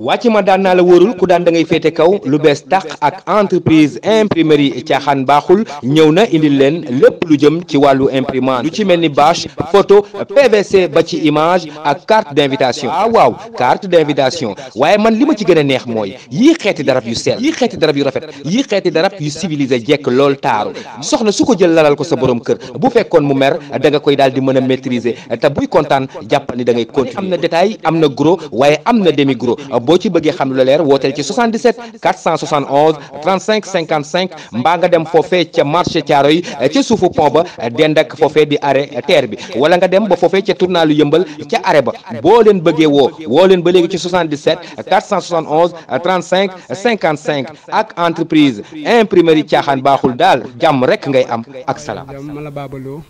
wàcc ma daan naa la wóorul ku daan da ngay féete kaw lu bees tàq ak entreprise imprimerie caaxaan baaxul ñëw na indil leen lépp lu jëm ci wàllu imprimante lu ci mel ni bâche photo PVC ba ci image ak carte d'invitation waaw carte d'invitation waaye man li ma ci gën a neex mooy yii xeeti darab yu sell yii xeeti darab yu rafet yii xeeti darab yu civilisé jekk lool taaru soxna su ko jël lalal ko sa borom kër bu fekkoon mu mer da nga koy daal di mën a maîtriser te buy kontaan jàppal ni da ngay continuer am na détail am na gros waaye am na demi gros boo ci bëggee xam lu leer wooteel ci 77 471 35 55 mbaa nga dem foofee ca marché Thiaroye ca suufu pont ba dend ak foofee di arrêt terre bi wala nga dem ba foofee ca tournalu yëmbal ca arrêt ba boo leen bëggee woo leen ba léegi ci 77 471 35 55 ak entreprise imprimerie caaxaan baaxul daal jàmm rek ngay am ak salaam. man la baabaloo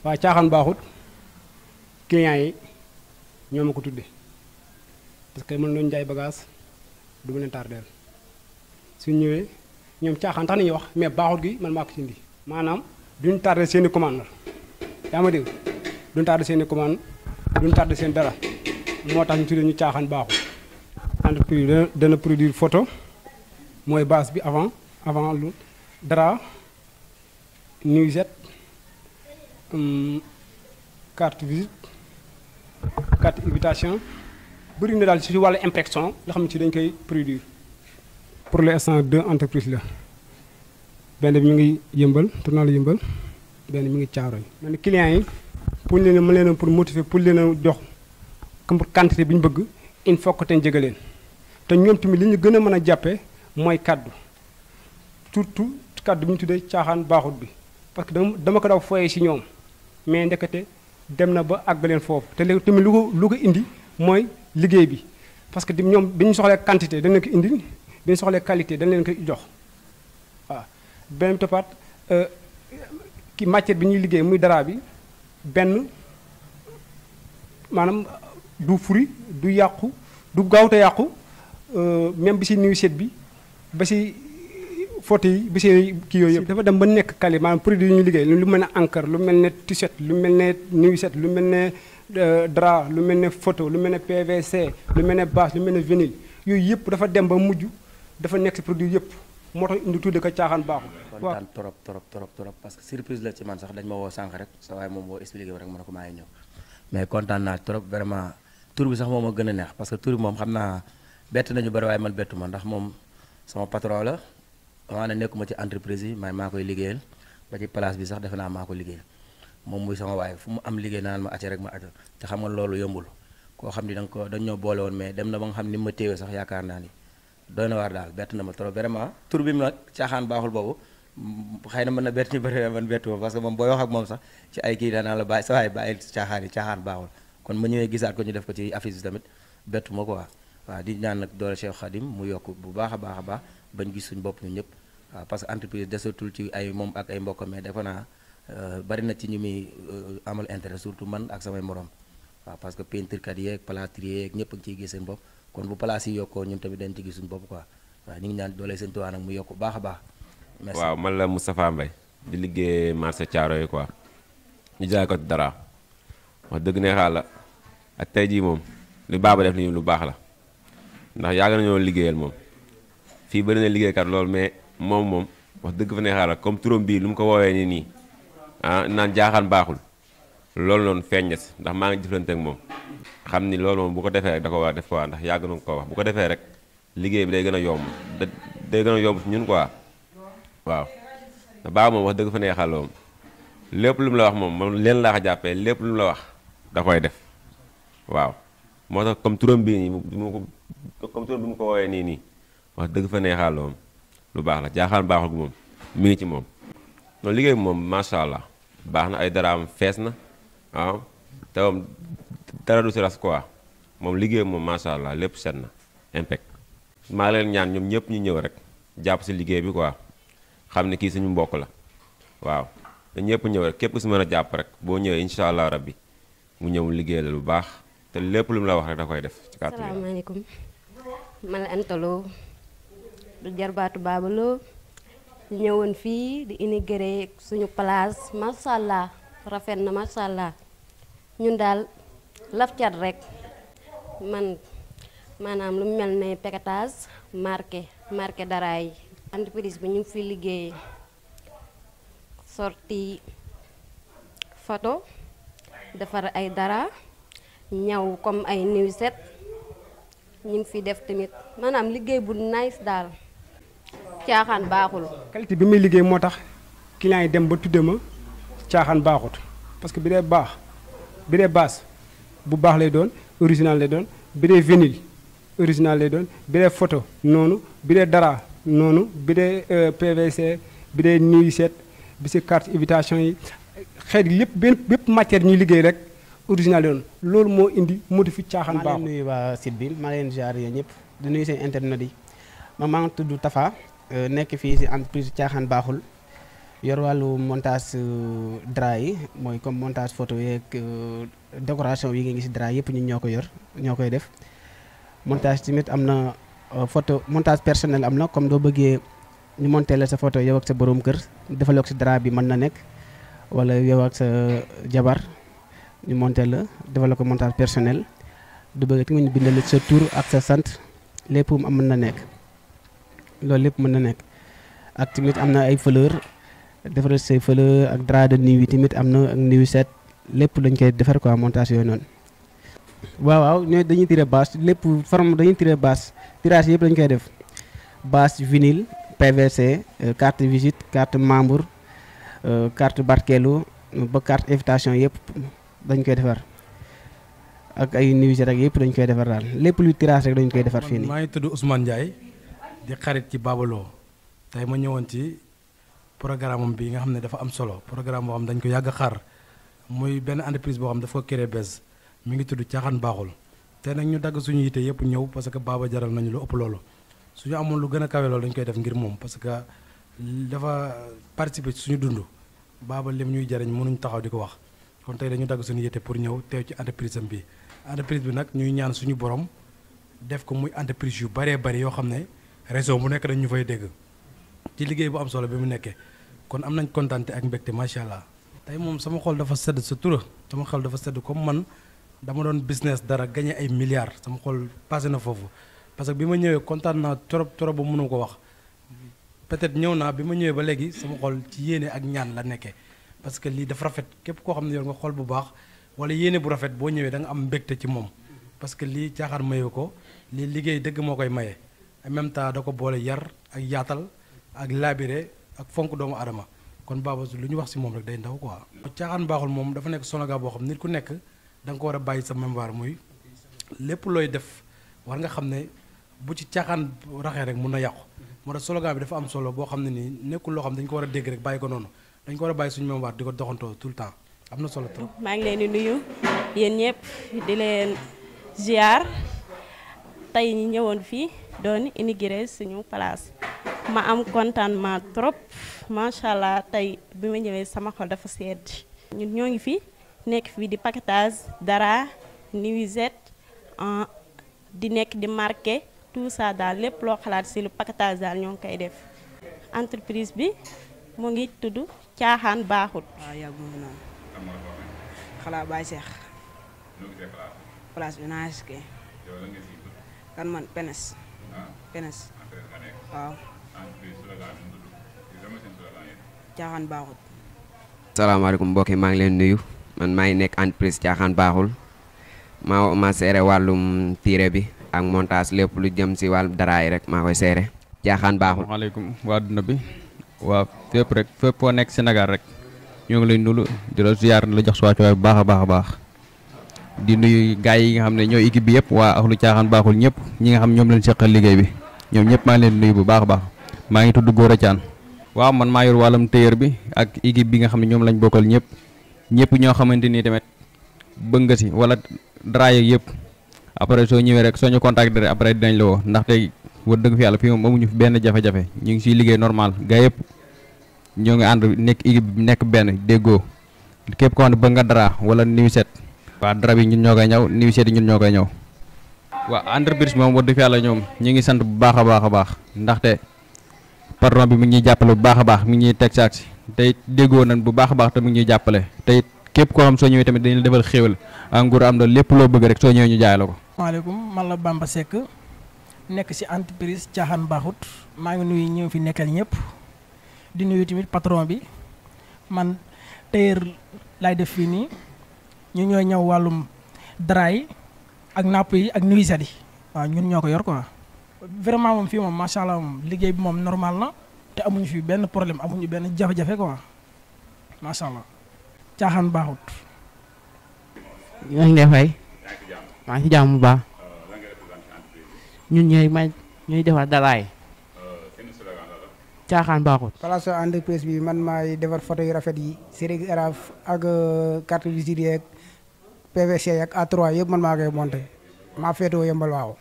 waa caaxaan baaxut clients yi ñoo ma ko tudde parce que mën nañu jaay bagage du ma leen tardeel suñ ñëwee ñoom caaxaan tax nañuy wax mais baaxut gi man maa ko ci indi maanaam duñ tardé seen i commande yaa ma dégg duñ tardé seen i commande duñ tardé seen dara moo tax ñu tuddee ñu caaxaan baaxut entreprise dana produire photo mooy base bi avant lu dara nuisette carte visite carte invitation bëri na daal ci wàllu impression nga xam ne ci dañ koy produire pour l'instant 2 entreprises la benn bi ñu ngi yëmbal tournal yëmbal benn mi ngi Thiaroye man clients yi pour leen mën leen pour motiver pour leen a jox comme quantité bi ñu bëgg il faut que te jege leen te ñoom tamit li ñu gën a mën a jàppee mooy kaddu surtout kaddu bi ñu tuddee caaxaan baaxut bi parce que dama ko daw foyee ci ñoom mais ndekete dem na ba àgg leen foofu te léegi tamit lu ko indi mooy liggéey bi parce que ñoom bi ñu soxlee quantité dañ leen ko indil bi ñu soxlee qualité dañ leen ko jox waaw beneen toppaat ki matière bi ñuy liggéey muy dara bi benn maanaam du furi du yàqu du gaawte yàqu même bi si nuisette bi ba si photo yi bi si kii yooyu yëpp dafa dem ba nekk quali maanaam produit yu ñuy liggéey lu mel ne encre lu mel ne t-shirt lu mel ne nuisette lu mel ne drap lu mel ne photo lu mel ne PVC lu mel ne bâche lu mel ne vinyle yooyu yëpp dafa dem ba mujj dafa nekk si produit yëpp moo tax indi tudde ko caaxaan baaxul. kontaan trop parce que surprise la ci man sax dañ ma woo sànq rek sa waaye moom boo expliqué rek ma ne ko maa ngi ñëw mais kontaan naa trop vraiment tur bi sax moom a gën a neex parce que tur bi moom xam naa bett nañu bari waaye man bettu ma ndax moom sama patron la maa ne nekkuma ci entreprise yi maa koy liggéeyal ba ci place bi sax defe naa maa ko liggéeyal moom muy sama waaye fu mu am liggéey naan ma acca rek ma acca te xam nga loolu yombul koo xam ni dañ ñoo boole woon mais dem na ba nga xam ni ma téewee sax yaakaar naa ni doy na waar daal bett na ma trop vraiment tur bi nag caaxaan baaxul boobu xëy na mën na bett ñu bëri man bettu ma parce que moom booy wax ak moom sax ci ay kii daanaa la bàyyi sa waay bàyyi caaxaan yi caaxaan baaxul kon ma ñëwee gisaat ko ñu def ko ci affiche bi tamit bettu ma quoi waaw di ñaan nag doole Cheikh Khadim mu yokk bu baax a baax bañ gis suñu bopp ñu ñëpp waaw parce que entreprise desatul ci ay moom ak ay mbokkam mais defe naa bari na ci ñu muy amal intérêt surtout man ak samay morom waaw parce que peinture kat yeeg plâtrier yeeg ñëpp a ngi ciy gis seen bopp kon bu place yi yokkoo ñun tamit dañ ci gis suñu bopp quoi waaw ñu ngi ñaan doole seen tuwaa nag mu yokk baax a baax. merci waaw man la Moustapha Mbaye di liggéey marché Thiaroye quoi ñu jaay ko dara wax dëgg ne xaal la ak tey jii moom lu baaba def nii lu baax la ndax yàgg nañoo liggéeyal moom fii bëri na liggéeykat loolu mais moom wax dëgg fa ne xaal la comme turam bii lu mu ko woowee nii naan jaaxaan baaxul loolu noonu feeñ na si ndax maa ngi jëflante ak moom xam ni loolu moom bu ko defee rek da ko war a def quoi ndax yàgg na ko wax bu ko defee rek liggéey bi day gën a yomb day gën a yomb ñun quoi waaw ndax baax moom wax dëgg fa ne xaal moom lépp lu mu la wax moom leen laa ko jàppee lépp lu mu la wax da koy def waaw moo tax comme turam bii nii comme turam bi mu ko woowee nii wax dëgg fa ne xaal moom lu baax la jaaxaan baaxul gi moom mi ngi ci moom noonu liggéey bi moom macha allah baax na ay daraam fees na waaw te moom dara du si ras quoi moom liggéey moom macha allah lépp set na impec maa leen ñaan ñoom ñëpp ñu ñëw rek jàpp si liggéey bi quoi xam ne kii suñu mbokk la waaw te ñëpp ñëw rek képp ku si mën a jàpp rek boo ñëwee incha allah rabbi mu ñëw liggéey la lu baax te lépp lu mu la wax rek da koy def ci kàttan. asalaamaaleykum man la Antalo du jarbaatu Babaloo ñu ñëwoon fii di inauguré suñu place macha allah rafet na macha allah ñun daal laf cat rek man maanaam lu mel ne paquetage marqué dara yi. entreprise bi ñu ngi fi liggéey sorti photo defar ay dara ñaw comme ay nuisette ñu ngi fi def tamit maanaam liggéey bu nice daal caaxaan baaxul. qualité bi muy liggéey moo tax client yi dem ba tudde ma caaxaan baaxut parce que bi dee baas bu baax lay doon original lay doon bi dee vinyle original lay doon bi dee photo noonu bi dee dara noonu bi dee PVC bi dee nuisette bi si carte invitation yi xeet lépp bépp matière ñuy liggéey rek original yoon loolu moo indi modifi caaxaan baaxul. maa leen nuyu waa site bi maa leen jaar yéen ñëpp di nuyu seen internet yi maa ngi tudd Tafa nekk fii si entreprise caaxaan baaxul yor wàllu montage drap yi mooy comme montage photo yeeg décoration yi nga gis drap yëpp ñun ñoo koy def montage tamit am na photo montage personnel am na comme doo bëggee ñu monté la sa photo yow ak sa borom kër defaloo ko si drap bi mën na nekk wala yow ak sa jabar ñu monté la defal ko montage personnel du bëgg ti nga ñu bindal sa tur ak sa sant lépp am mën na nekk loolu lépp mën na nekk ak tamit am na ay fleur defaral say fleur ak drap de nuit tamit am na ak nuisette lépp dañ koy defar quoi montage yooyu noonu. waaw ñooy dañuy tiré basse lépp forme dañuy tiré basse tirage yëpp dañ koy def basse vinyle PVC carte visite carte membre carte barkeelu ba carte invitation yëpp dañ koy defar ak ay nuisette rek yëpp dañ koy defar daal lépp luy tirage rek dañ koy defar fii nii. maa ngi tudd Ousmane Ndiaye di xarit ci Babaloo tey ma ñëwoon ci programme am bi nga xam ne dafa am solo programme boo xam dañ ko yàgg a xaar muy benn entreprise boo xam dafa ko créé bees mi ngi tudd caaxaan baaxul te nag ñu dagg suñu yite yëpp ñëw parce que Baba jaral nañu lu ëpp loolu suñu amoon lu gën a kawe loolu dañ koy def ngir moom parce que dafa participer ci suñu dund Baba lim ñuy jariñ mënuñ taxaw di ko wax kon tey dañu dagg suñu yite pour ñëw teew ci entreprise am bi entreprise bi nag ñuy ñaan suñu borom def ko muy entreprise yu bëree bëri yoo xam ne réseau bu nekk dañ ñu fay dégg ci liggéey bu am solo bi mu nekkee kon am nañ kontaante ak mbégte macha allah. tey moom sama xol dafa sedd sa tura sama xol dafa sedd comme man dama doon business dara gagné ay milliards sama xol passé na foofu parce que bi ma ñëwee kontaan naa trop ba mënu ko wax peut-être ñëw naa bi ma ñëwee ba léegi sama xol ci yéene ak ñaan la nekkee parce que lii dafa rafet képp koo xam ne yor nga xol bu baax wala yéene bu rafet boo ñëwee da nga am mbégte ci moom parce que lii caaxaan maye ko lii liggéey dëgg moo koy maye en même temps da ko boole yar ak yaatal ak labiré ak fonk doomu adama kon Baba lu ñu wax si moom rek day ndaw quoi. caaxaan baaxul moom dafa nekk slogan boo xam nit ku nekk da nga ko war a bàyyi sa mémoire muy lépp looy def war nga xam ne bu ci caaxaan raxee rek mun na yàqu moo tax slogan bi dafa am solo boo xam ne nii nekkul loo xam dañu ko war a dégg rek bàyyi ko noonu dañ ko war a bàyyi suñu mémoire di ko doxantoo tout le temps am na solo trop. maa ngi leen di nuyu yéen ñëpp di leen ziar tey ñi ñëwoon fii doon inauguré suñu place ma am contentement trop macha allah tey bi ma ñëwee sama xol dafa sedd ñun ñoo ngi fi nekk fii di paquetage dara nuisette di nekk di marqué tout ça daal lépp loo xalaat si lu paquetage daal ñoo ngi koy def entreprise bi mu ngi tudd caaxaan baaxut. waaw yàggul noonu xalaat Baye Cheikh place bi naa eskay kan man penes waaw caaxaan baaxut. salaamaaleykum mbokk yi maa ngi leen nuyu man maa ngi nekk entreprise caaxaan baaxul ma seere wàllum tiire bi ak montage lépp lu jëm si wàllu dara yi rek maa koy seere caaxaan baaxul. asalaamaaleykum waa adduna bi waaw fépp rek fépp foo nekk Sénégal rek ñoo ngi lay nulu di la ziar la jox suwaa bu baax a baax di nuyu gars yi nga xam ne ñooy équipe bi yëpp waa axlu caaxaan baaxul ñëpp ñi nga xam ñoom leen seqal liggéey bi ñoom ñëpp maa ngi leen nuyu bu baax a baax maa ngi tudd Gora Thian waaw man maa yor wàllum tailleur bi ak équipe bi nga xam ne ñoom lañ bokkal ñëpp ñoo xamante ni tamit bëgg nga si wala dara yeeg yëpp après soo ñëwee rek soo ñu contacté rek après dinañ la woo ndaxte war dëgg fi yàlla fii moom amuñu fi benn jafe-jafe ñu ngi siy liggéey normal gars yëpp ñoo ngi ànd nekk équipe bi nekk benn déggoo képp koo xam ne bëgg nga dara wala nuisette waaw dara bi ñun ñoo koy ñëw nuisette yi ñun ñoo koy ñëw waaw entreprise moom war dëgg fi yàlla ñoom ñu ngi sant bu baax a baax ndaxte patron bi mi ngi ñuy jàppale bu baax a baax mi ngi ñuy teg saak si tey déggoo nañ bu baax a baax te mi ngi ñuy jàppale tey képp koo xam soo ñëwee tamit dañu la defal xéwal en gros am na lépp loo bëgg rek soo ñëwee ñu jaay la ko maaleykum man la Bamba Seck nekk ci entreprise Caaxaan Baaxut maa ngi nuyu ñëw fi nekkal ñëpp di nuyu tamit patron bi man tailleur laay def fii nii ñu ñooy ñëw wàllum drap yi ak napp yi ak nuisette yi waaw ñun ñoo ko yor quoi. vraiment moom fii moom macha allah moom liggéey bi moom normal na te amuñu fi benn problème amuñu benn jafe-jafe quoi macha allah Caaxaan Baaxut. ñoo ngi lay fay maa ngi ci jàmm bu baax ñun ñooy defar daraay Caaxaan Baaxut. place entreprise bi man maay defar photo yu rafet yi sérigraphe ak carte visite yeeg PVC ak A3 yëpp man maa koy monté maa féetoo yëmbal waaw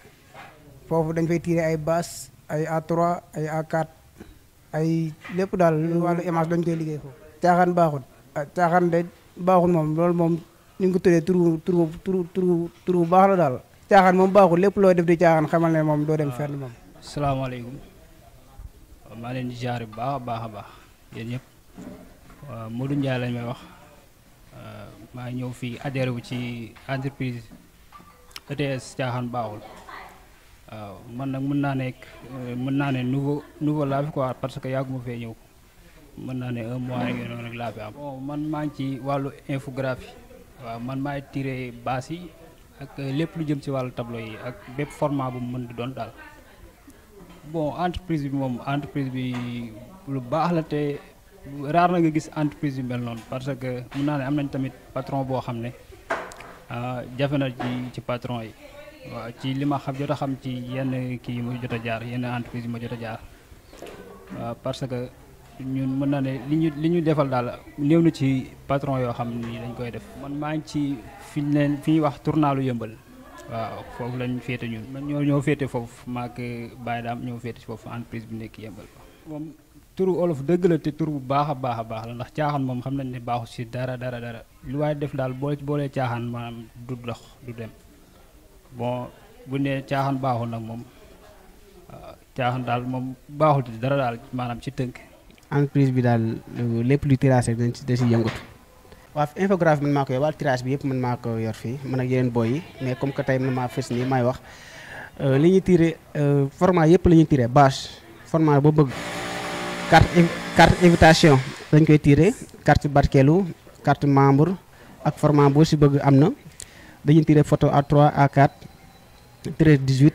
foofu dañ fay tiré ay bâche ay A3 ay A4 ay lépp daal wàllu image dañ koy liggéey foofu. Caaxaan Baaxut Caaxaan de baaxul moom loolu moom ñu ngi ko tuddee tur bu baax la daal. Caaxaan moom baaxul lépp loo def di caaxaan xamal ne moom doo dem fenn moom. salaamaaleykum maa leen di jaar bu baax a baax yéen ñëpp Modou Ndiaye lañ may wax maa ñëw fii adhéré wu ci entreprise ETS Caaxaan Baaxul waaw man nag mën naa ne nouveau laa fi quoi parce que yàgguma fee ñëw mën naa ne un mois rek noonu rek laa fi am. bon man maa ngi ci wàllu infographie waaw man maay tiré bâche yi ak lépp lu jëm ci wàllu tableau yi ak bépp format bu mu mën di doon daal. bon entreprise bi moom entreprise bi lu baax la te raar na nga gis entreprise bi mel noonu parce que mun naa ne am nañ tamit patron boo xam ne jafe na ci patron yi waaw ci li ma xam jot a xam ci yenn kii yi ma jot a jaar yenn entreprise yi ma jot a jaar waaw parce que ñun mën naa ne li ñu defal daal néew na ci patron yoo xam ni dañ koy def. man maa ngi ci fi ñuy wax tournalu yëmbal waaw foofu lañ féete ñun man ñoo féete foofu maak Baye Dame ñoo féete foofu entreprise bi nekk yëmbal moom turu olof dëgg la te tur bu baax a baax la ndax caaxaan moom xam nañ ne baaxu si dara lu waaye def daal boolee caaxaan maanaam du dox du dem bon bu ne caaxaan baaxul nag moom caaxaan daal moom baaxul ci dara daal maanaam ci tënk. entreprise bi daal lépp luy tirage dañ si yëngatu. waaw infographie man maa ko yor wàllu tirage bi yëpp man maa ko yor fii man ak yeneen boy yi mais comme que tey man maa fës nii maay wax li ñuy tiré format yëpp la ñuy tiré bâche format boo bëgg carte invitation dañ koy tiré carte barkeelu carte membre ak format boo si bëgg am na dañuy tiré photo A3 A4 13 18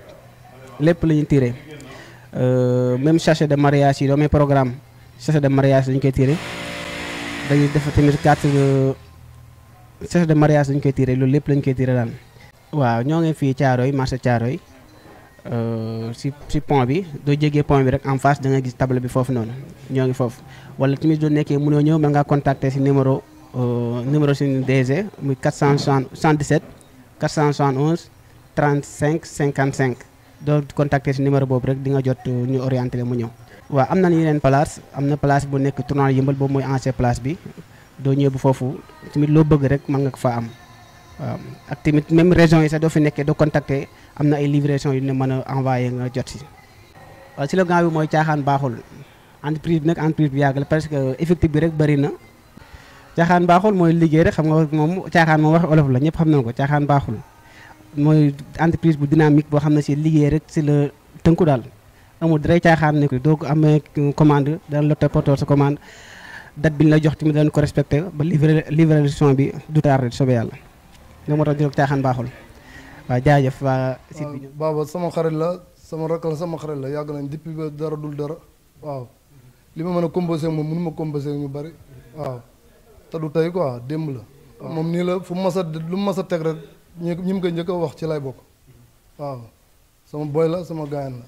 lépp la ñuy tiré même sachet de mariage yi doomee programme sachet de mariage dañ koy tiré dañuy def tamit carte sachet de mariage dañ koy tiré loolu lépp lañ koy tiré daal. waaw ñoo ngi fii Thiaroye marché Thiaroye si pont bi doo jégee pont bi rek en face da nga gis table bi foofu noonu ñoo ngi foofu wala tamit doo nekkee mënoo ñëw mën ngaa contacter si numéro suñu DG muy 477 471 35 55 doo contacter si numéro boobu rek di nga jot ñu orienté mu ñëw. waaw am na yeneen place am na place bu nekk tournal yëmbal boobu mooy ancien place bi doo ñëw bu foofu tamit loo bëgg rek mën nga ko fa am waaw ak tamit même région yi sax doo fi nekkee doo contacter am na ay livraison yu ne mën a envoyé nga jot si. waaw slogan bi mooy Caaxaan Baaxul entreprise bi nag entreprise bi yàgg la parce que effectif bi rek bëri na Caaxaan Baaxul mooy liggéey rek xam nga moom caaxaan moom wax olof la ñëpp xam nañu ko Caaxaan Baaxul mooy entreprise bu dynamique boo xam ne si liggéey rek si la tënku daal. amul dara caaxaan ne ko doo ko amee commande dana la toppatoo sa commande date bi ñu la jox tamit danañ ko respecté ba livraison bi du tardé soobee yàlla nga moo tax di Caaxaan Baaxul waaw jaajëf waa site bi. Baba sama xarit la sama rakk la sama xarit la yàgg nañ depuis ba dara dul dara waaw li ma mën a composé moom mënu ma composé ñu bari waaw te du tey quoi démb la. moom nii la fu mu mas a lu mu mas a teg rek ñi mu koy njëkk a wax ci lay bokk waaw sama boy la sama gaayan la.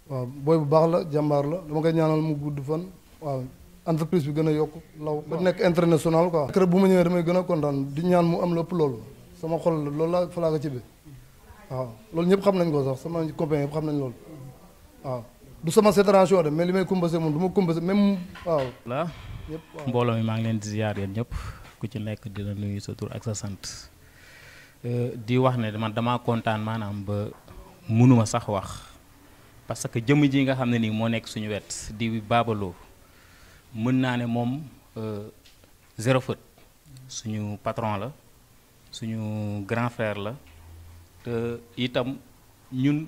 waaw booy bu baax la jàmbaar la dama koy ñaanal mu gudd fan waaw entreprise bi gën a yokk law ba nekk international quoi. kër bu ma ñëwee damay gën a kontaan di ñaan mu am lépp loolu sama xol la loolu laa fa laa ko ci bi waaw loolu ñëpp xam nañ ko sax sama copain yëpp xam nañ loolu waaw du sama séparation de mais li may compensé moom du ma compensé même waaw. la mbooloo mi maa ngi leen di ziar yéen ñëpp ku ci nekk dina nuyu sa tur ak sa sant di wax ne man damaa kontaan maanaam ba. mënuma sax wax parce que jëmm ji nga xam ne nii moo nekk suñu wet di Baba Lo mën naa ne moom zéro faute suñu patron la suñu grand frère la te itam ñun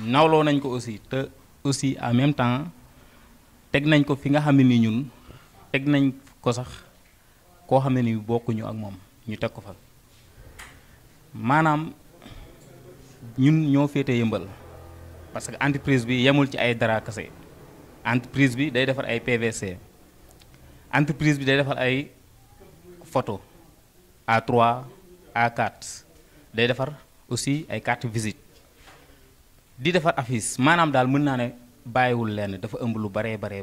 nawloo nañ ko aussi te aussi en même temps teg nañ ko fi nga xam ne ni ñun teg nañ ko sax koo xam ne ni bokkuñu ak moom ñu teg ko fa maanaam ñun ñoo féete Yëmbal parce que entreprise bi yemul ci ay dara kese entreprise bi day defar ay PVC entreprise bi day defar ay photo A3 A4 day defar aussi ay carte visite di defar affiche maanaam daal mën naa ne bàyyiwul lenn dafa ëmb lu baree bare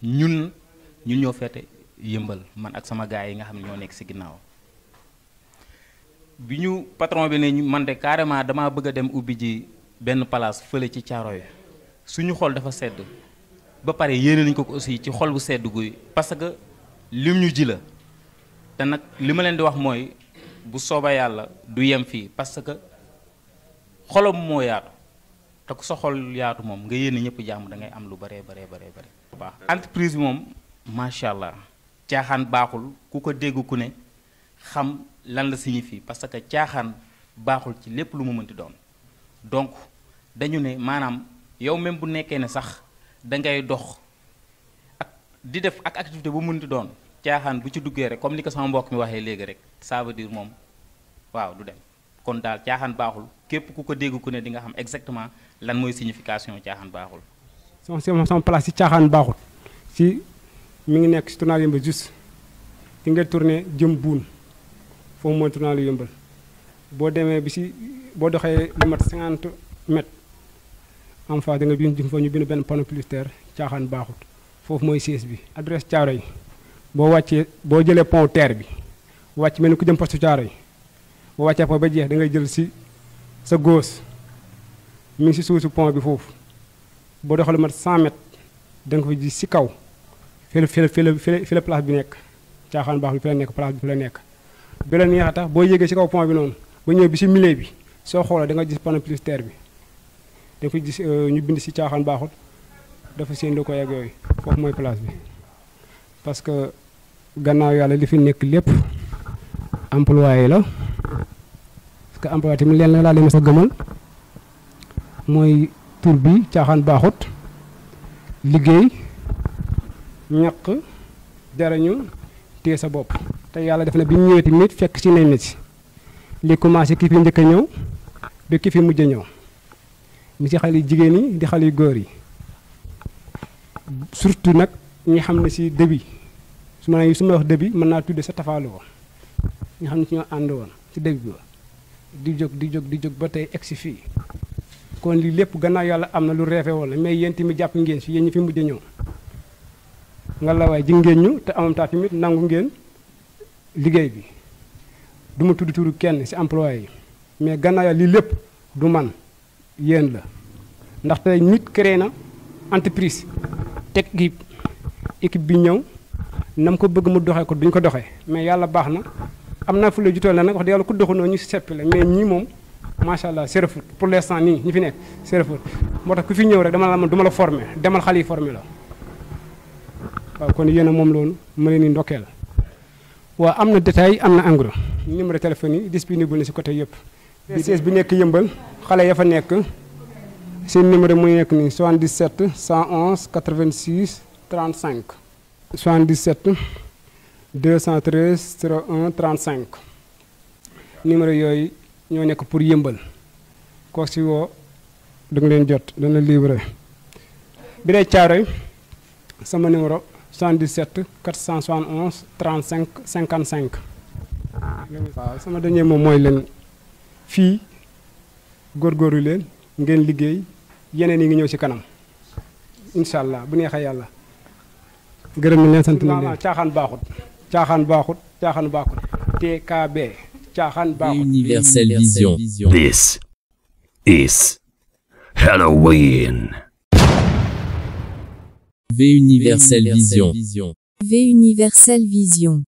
ñun ñoo féete Yëmbal man ak sama gars yi nga xam ne ñoo nekk ci ginnaaw bi ñu patron bi ne man de carrément damaa bëgg a dem ubbi ji benn place fële ci Caaroy suñu xol dafa sedd ba pare yéene nañ ko aussi ci xol bu sedd guy parce que lim ñu ji la te nag li ma leen di wax mooy bu sooba yàlla du yem fii parce que xolam moo yaatu te ku sa xol yaatu moom nga yéene ñëpp jàmm da ngay am lu bare baax entreprise bi moom macha allah caaxaan baaxul ku ko dégg ku ne xam lan la signifie parce que caaxaan baaxul ci lépp lu mu mënti doon donc dañu ne maanaam yow même bu nekkee ne sax da ngay dox ak di def ak activité bu mënti doon caaxaan bu ci duggee rek comme ni ko sama mbokk mi waxee léegi rek ça veut dire moom waaw du dem kon daal caaxaan baaxul képp ku ko dégg ku ne di nga xam exactement lan mooy signification caaxaan baaxul. sama place ci caaxaan baaxul ci mi ngi nekk ci tournal Yëmbal juste fi nga tourné jëm buun foofu mooy tournal Yëmbal boo demee bi si boo doxee lu mat 50 mètres en face da nga bind fa ñu bind benn panneau publicitaire caaxaan baaxul foofu mooy siège bi. adresse Thiaroye boo wàccee boo jëlee pont terre bi wàcc mel ni ku jëm poste Thiaroye boo wàccee fa ba jeex da ngay jël si sa gauche mi ngi si suufu pont bi foofu boo doxee lu mat 100 mètres da nga fa gis si kaw fi la place bi nekk caaxaan baaxul fi la nekk place bi fi la nekk. bi la neex a tax boo yéegee si kaw pont bi noonu ba ñëw bi si milieu bi soo xoolee da nga gis panneau publicitaire bi da nga fa gis ñu bind si caaxaan baaxul dafa seen ko yegg yooyu foofu mooy place bi parce que gannaaw yàlla li fi nekk lépp employé la parce que employé tamit leen la laa leen sa gëmal mooy tur bi caaxaan baaxut liggéey ñaq jarañu téye sa bopp te yàlla def na bi ñu ñëwee tamit fekk si nañ na si li commencé ki fi njëkk a ñëw ba ki fi mujj a ñëw mi si xale yu jigéen yi di xale yu góor yi surtout nag ñi xam ne si début su ma wax début mën naa tudde sa tafaalu woon ñi xam ne si ñoo ànd woon si début ba di jóg ba tey egg si fii kon lii lépp gannaaw yàlla am na lu reefe woon la mais yéen tamit jàpp ngeen si yéen ñi fi mujj a ñëw nga la waay ji ngeen ñu te amam taa tamit nangu ngeen liggéey bi du ma tudd turu kenn ci employé yi mais gannaaw lii lépp du man yéen la ndaxte nit créé na entreprise teg équipe bi ñëw nam ko bëgg mu doxee ko duñ ko doxee mais yàlla baax na am naa fu la jutal na nag wax dëgg yàlla ku doxunoo ñu seppi la mais ñii moom macha allah c'est refut pour l'instant nii ñi fi nekk c'est refut moo tax ku fi ñëw rek dama la man du ma la formé demal xale yi formé la waaw kon yéen a moom loolu ma leen di ndokkeel waaw am na détail am na engrais numéro téléphone yi disponible na ci côté yëpp. siège bi nekk Yëmbal xale ya fa nekk seen numéro muy nekk nii 77 111 86 35 77 213 01 35 numéro yooyu ñoo nekk pour Yëmbal koo ci woo da nga leen jot dana livré bi dee Thiaroye sama numéro 77 471 35 55 waaw sama dernier moom mooy leen fii góorgóorlu leen ngeen liggéey yeneen yi ngi ñëw ci kanam incha allah bu neexee yàlla gërëm nañ leen sant nañ leen caaxaan baaxut TKB caaxaan baaxut. Universel Vision. This is Halloween. V Universel Vision. V Universel Vision.